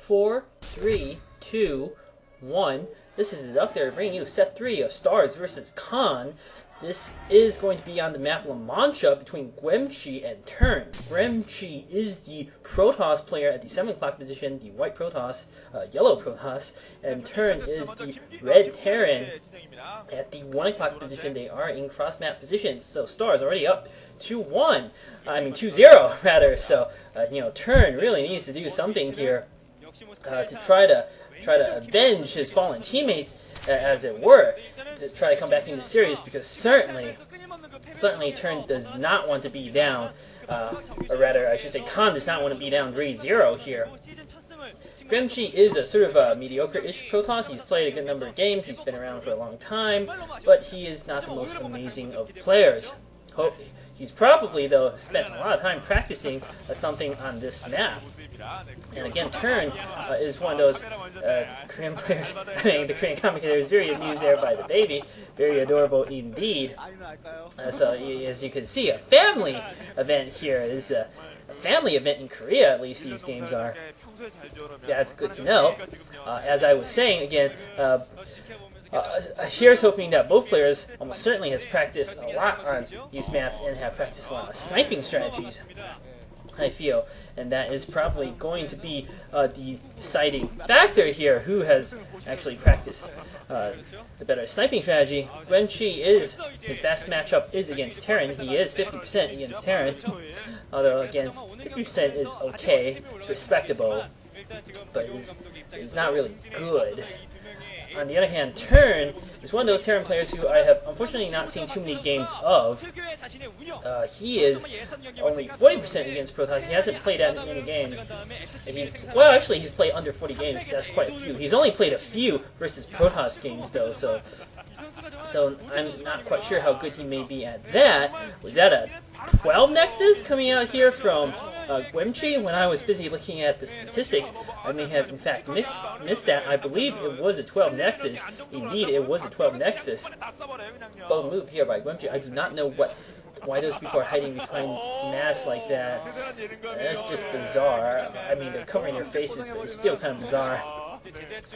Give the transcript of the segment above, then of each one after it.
4, 3, 2, 1. This is Deducter bringing you set 3 of Stars vs. Khan. This is going to be on the map Mancha between Guemchi and TurN. Guemchi is the Protoss player at the 7 o'clock position, the white Protoss, yellow Protoss, and TurN is the red Terran at the 1 o'clock position. They are in cross map positions, so Stars already up 2-1. I mean 2-0 rather. So TurN really needs to do something here to try to avenge his fallen teammates, as it were, to try to come back into the series, because certainly TurN does not want to be down, or rather, I should say, Khan does not want to be down 3-0 here. Guemchi is a sort of a mediocre-ish Protoss. He's played a good number of games, he's been around for a long time, but he is not the most amazing of players. He's probably, though, spent a lot of time practicing something on this map. And again, TurN is one of those Korean players. I mean, the Korean commentator is very amused there by the baby. Very adorable indeed. So, as you can see, a family event here. This is a family event in Korea, at least these games are. That's good to know. As I was saying, again, here's hoping that both players almost certainly has practiced a lot on these maps and have practiced a lot of sniping strategies, I feel, and that is probably going to be the deciding factor here. Who has actually practiced the better sniping strategy? Guemchi is, his best matchup is against TurN. He is 50% against TurN, although again 50% is okay, it's respectable, but is not really good. On the other hand, TurN is one of those TurN players who I have unfortunately not seen too many games of. He is only 40% against Protoss. He hasn't played that many games. Well, actually, he's played under 40 games. That's quite a few. He's only played a few versus Protoss games, though, so I'm not quite sure how good he may be at that. Was that a 12 Nexus coming out here from Guemchi? When I was busy looking at the statistics, I may have in fact missed that. I believe it was a 12 Nexus. Indeed, it was a 12 Nexus. Bold move here by Guemchi. I do not know why those people are hiding behind masks like that. That's just bizarre. I mean, they're covering their faces, but it's still kind of bizarre.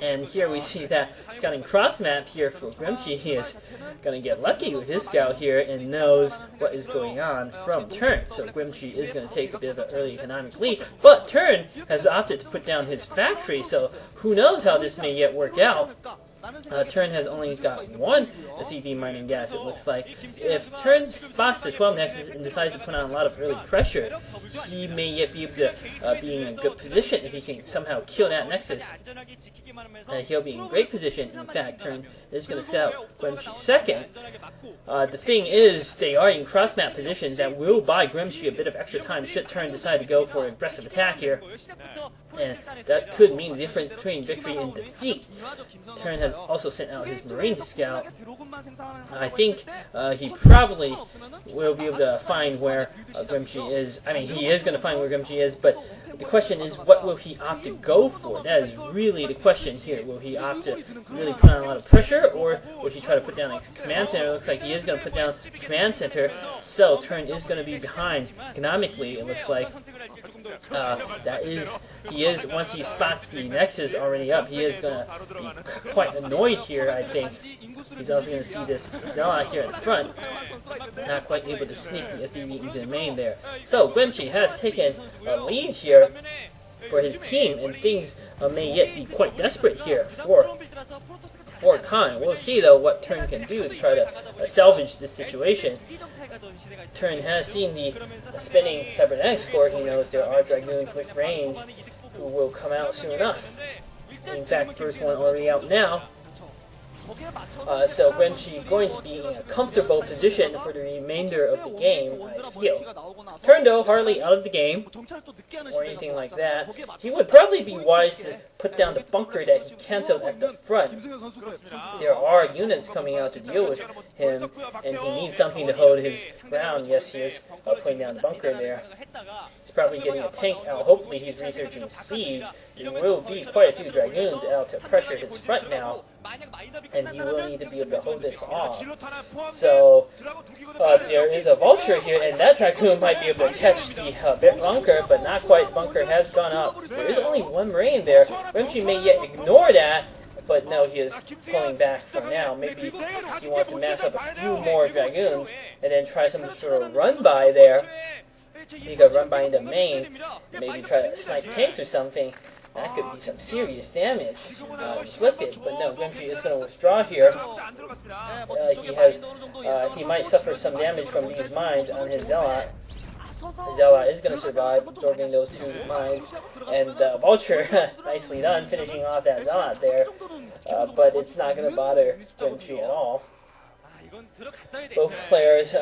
And here we see that scouting cross map here for Guemchi. He is going to get lucky with his scout here and knows what is going on from TurN. So Guemchi is going to take a bit of an early economic lead, but TurN has opted to put down his factory, so who knows how this may yet work out. TurN has only got one SCV mining gas, it looks like. If TurN spots the 12 Nexus and decides to put on a lot of early pressure, he may yet be able to be in a good position. If he can somehow kill that Nexus, he'll be in great position. In fact, TurN is going to scout Guemchi second. The thing is, they are in cross-map positions that will buy Guemchi a bit of extra time should TurN decide to go for aggressive attack here. And that could mean the difference between victory and defeat. TurN has also sent out his Marine to scout. I think he probably will be able to find where Guemchi is. I mean, he is going to find where Guemchi is, but the question is, what will he opt to go for? That is really the question here. Will he opt to really put on a lot of pressure, or will he try to put down a command center? It looks like he is going to put down the command center, so TurN is going to be behind economically, it looks like. Once he spots the Nexus already up, he is going to be quite annoyed here, I think. He's also going to see this Zealot here in front, not quite able to sneak the SCV into the main there. So Guemchi has taken a lead here for his team, and things may yet be quite desperate here for Khan. We'll see, though, what TurN can do to try to salvage this situation. TurN has seen the spinning cybernetics core. He knows there are Dragoons with range who will come out soon enough. In fact, first one already out now. So Guemchi going to be in a comfortable position for the remainder of the game, I feel. TurN, though, hardly out of the game, or anything like that. He would probably be wise to put down the bunker that he cancelled at the front. There are units coming out to deal with him, and he needs something to hold his ground. Yes, he is putting down the bunker there. He's probably getting a tank out. Hopefully he's researching siege. There will be quite a few Dragoons out to pressure his front now. and he will need to be able to hold this off. So there is a Vulture here, and that Dragoon might be able to catch the Bunker, but not quite. Bunker has gone up. There is only one Marine there. Guemchi may yet ignore that, but no, he is pulling back for now. Maybe he wants to mass up a few more Dragoons, and then try some sort of run-by there. He could run by into main, maybe try to snipe tanks or something. That could be some serious damage. Flip it, but no, Guemchi is going to withdraw here. He might suffer some damage from these mines on his Zealot. Zealot is going to survive, absorbing those 2 mines, and Vulture, nicely done, finishing off that Zealot there, but it's not going to bother Guemchi at all. Both players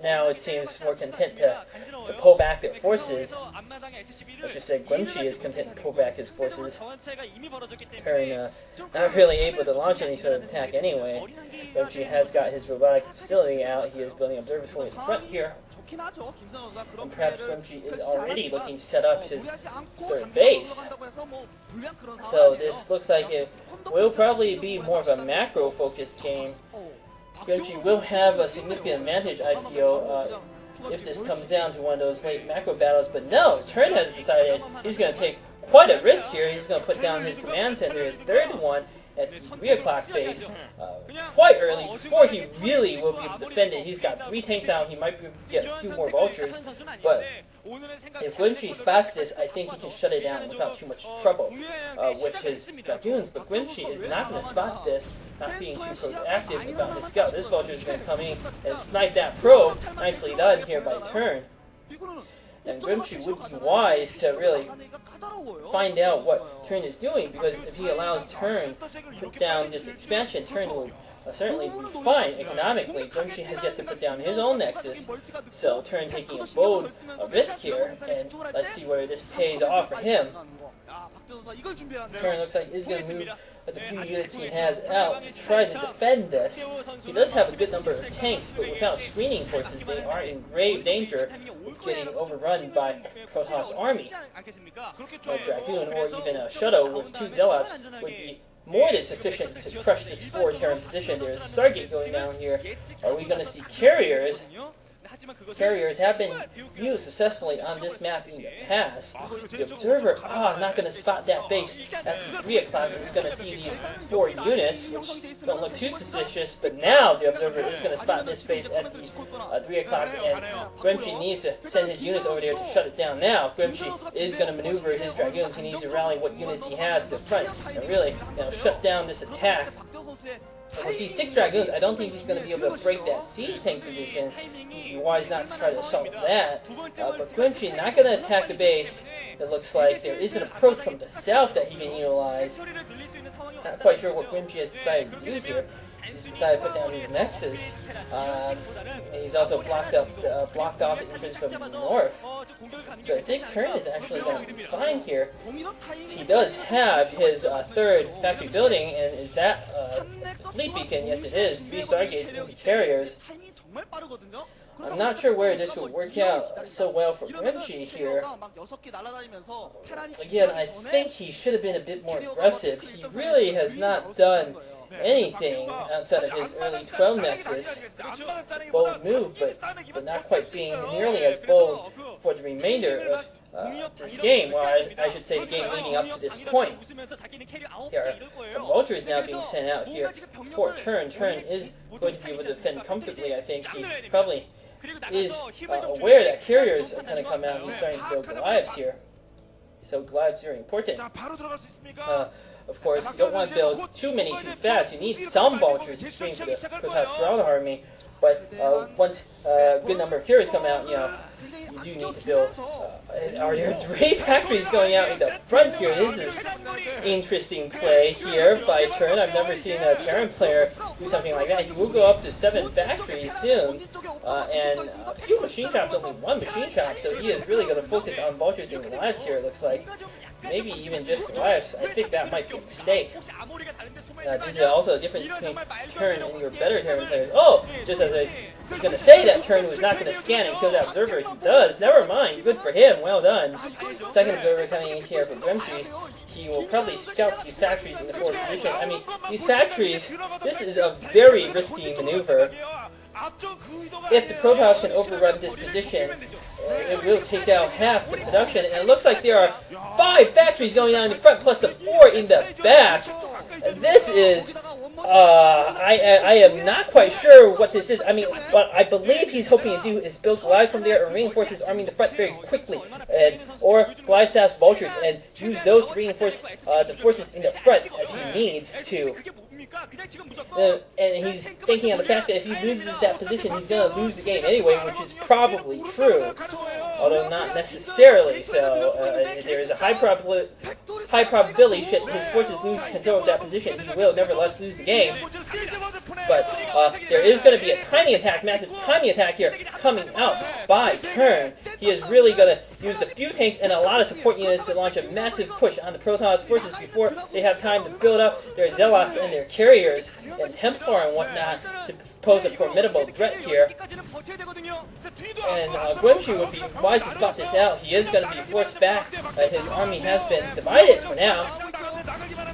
now, it seems, more content to pull back their forces. I should say Guemchi is content to pull back his forces. TurN not really able to launch any sort of attack anyway. Guemchi has got his robotic facility out. He is building observatory in front here. And perhaps Guemchi is already looking to set up his 3rd base. So this looks like it will probably be more of a macro-focused game. Guemchi will have a significant advantage, I feel, if this comes down to one of those late macro battles. But no, TurN has decided he's going to take quite a risk here. He's going to put down his command center, his 3rd one, at the 3 o'clock base quite early, before he really will be able to defend it. He's got 3 tanks out. He might be able to get a few more Vultures, but if Guemchi spots this, I think he can shut it down without too much trouble with his Dragoons. But Guemchi is not going to spot this, not being too proactive about his scout. This Vulture is going to come in and snipe that probe. Nicely done here by TurN. And Guemchi would be wise to really find out what TurN is doing, because if he allows TurN to put down this expansion, TurN will certainly be fine economically. Guemchi has yet to put down his own Nexus, so TurN taking a bold risk here, and let's see where this pays off for him. TurN looks like he's going to move the few units he has out to try to defend this. He does have a good number of tanks, but without screening forces, they are in grave danger of getting overrun by Protoss army. A Dragoon or even a Shuttle with 2 Zealots would be more than sufficient to crush this 4 TurN position. There is a Stargate going down here. Are we going to see carriers? Carriers have been used successfully on this map in the past. The Observer, not going to spot that base at the 3 o'clock. It's going to see these 4 units, which don't look too suspicious, but now the Observer is going to spot this base at the 3 o'clock, and Guemchi needs to send his units over there to shut it down now. Guemchi is going to maneuver his Dragoons. He needs to rally what units he has to the front and really shut down this attack. With these 6 Dragoons, I don't think he's going to be able to break that siege tank position. He'd be wise not to try to assault that. But Guemchi not going to attack the base. It looks like there is an approach from the south that he can utilize. Not quite sure what Guemchi has decided to do here. He's decided to put down his Nexus. He's also blocked off the entrance from the north. So I think TurN is actually going to be fine here. He does have his 3rd factory building, and is that the fleet beacon? Yes, it is. 3 Stargates into carriers. I'm not sure where this will work out so well for Guemchi here. Again, I think he should have been a bit more aggressive. He really has not done anything outside of his early 12 Nexus. Bold move, but not quite being nearly as bold for the remainder of this game, or I should say the game leading up to this point. There are some Vultures now being sent out here for TurN. TurN is going to be able to defend comfortably, I think. He probably is aware that carriers are going to come out. He's starting to build Goliaths here. So Goliaths are very important. Of course, you don't want to build too many too fast. You need some Vultures to screen for the Protoss ground army. But once a good number of carriers come out, you do need to build. Are there 3 factories going out in the front here? This is interesting play here by TurN. I've never seen a TurN player do something like that. He will go up to 7 factories soon. and a few machine chops, only one machine chop, so he is really going to focus on vultures and Goliaths here, it looks like. Maybe even just Goliaths. I think that might be a mistake. This is also a difference between TurN and your better TurN players. Oh! Just as I was going to say that TurN was not going to scan and kill that observer, he does. Never mind. Good for him. Well done. Second observer coming in here for Guemchi. He will probably scout these factories in the forward position. I mean, these factories, this is a very risky maneuver. If the Protoss can overrun this position, it will take out half the production. And it looks like there are 5 factories going on in the front, plus the 4 in the back. This is... I am not quite sure what this is. I mean, what I believe he's hoping to do is build Goliath from there and reinforce his army in the front very quickly. Or Goliath staffs vultures and use those to reinforce the forces in the front as he needs to. And he's thinking of the fact that if he loses that position, he's going to lose the game anyway, which is probably true. Although not necessarily, so there is a high probability should his forces lose control of that position, he will nevertheless lose the game. But there is going to be a timing attack, massive timing attack here, coming out by TurN. He is really going to use a few tanks and a lot of support units to launch a massive push on the Protoss forces before they have time to build up their Zealots and their carriers and Templar and whatnot to pose a formidable threat here. And Guemchi would be wise to spot this out. He is going to be forced back. His army has been divided for now.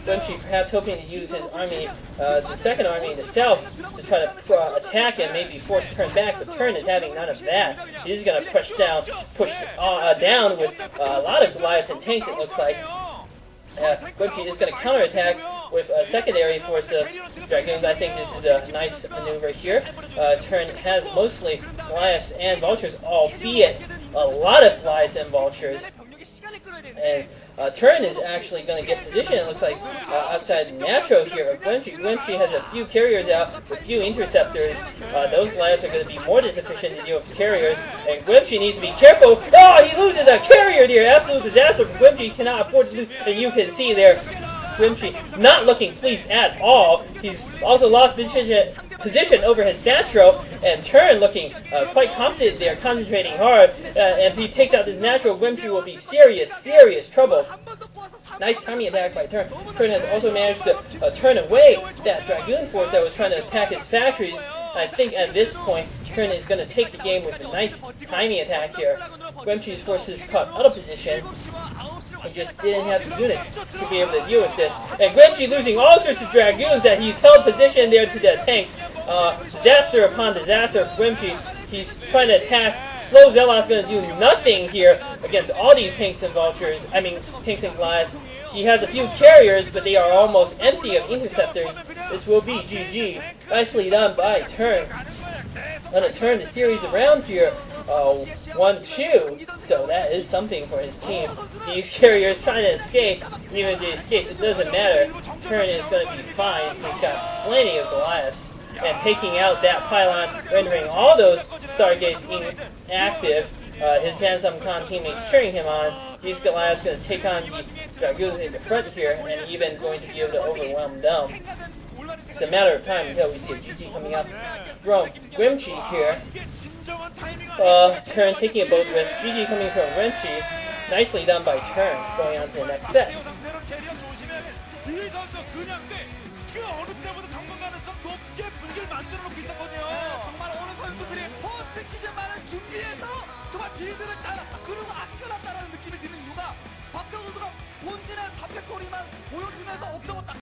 Guemchi perhaps hoping to use his army, the second army in the south, to try to attack and maybe force TurN back, but TurN is having none of that. He's going to push down with a lot of Goliaths and tanks, it looks like. Woongjin is going to counterattack with a secondary force of Dragoons. I think this is a nice maneuver here. TurN has mostly Goliaths and Vultures, albeit a lot of Goliaths and Vultures. And TurN is actually going to get positioned, it looks like, outside Natro here. Guemchi has a few carriers out with a few interceptors. Those Goliaths are going to be more than sufficient to deal with carriers. And Guemchi needs to be careful. Oh, he loses a carrier there! Absolute disaster for Guemchi. He cannot afford to lose. And you can see there, Guemchi not looking pleased at all. He's also lost position over his Natro, and TurN looking quite confident there, concentrating hard. And if he takes out this Natro, Guemchi will be serious trouble. Nice timing attack by TurN. TurN has also managed to turn away that Dragoon force that was trying to attack his factories. I think at this point, TurN is going to take the game with a nice timing attack here. Guemchi's forces caught out of position. He just didn't have the units to be able to deal with this. And Guemchi losing all sorts of Dragoons that he's held position there to the tank. Disaster upon disaster for Guemchi. He's trying to attack. Slow Zealot's going to do nothing here against all these tanks and vultures. I mean, tanks and Goliaths. He has a few carriers, but they are almost empty of interceptors. This will be GG. Nicely done by TurN. Going to turn the series around here. 1-2. So that is something for his team. These carriers trying to escape. Even if they escape, it doesn't matter. TurN is going to be fine. He's got plenty of Goliaths. And taking out that pylon, rendering all those Stargates inactive. His Handsome Khan teammates cheering him on. These Goliaths going to take on the Dragoons in the front here, and even going to be able to overwhelm them. It's a matter of time until we see a GG coming up from Guemchi here. TurN taking a bold risk. GG coming from Guemchi. Nicely done by TurN. Going on to the next set. 빌드를 잘 그리고 아껴놨다는 느낌이 드는 이유가 박대호 선수가 본진의 4팩거리만 보여주면서 업적을 딱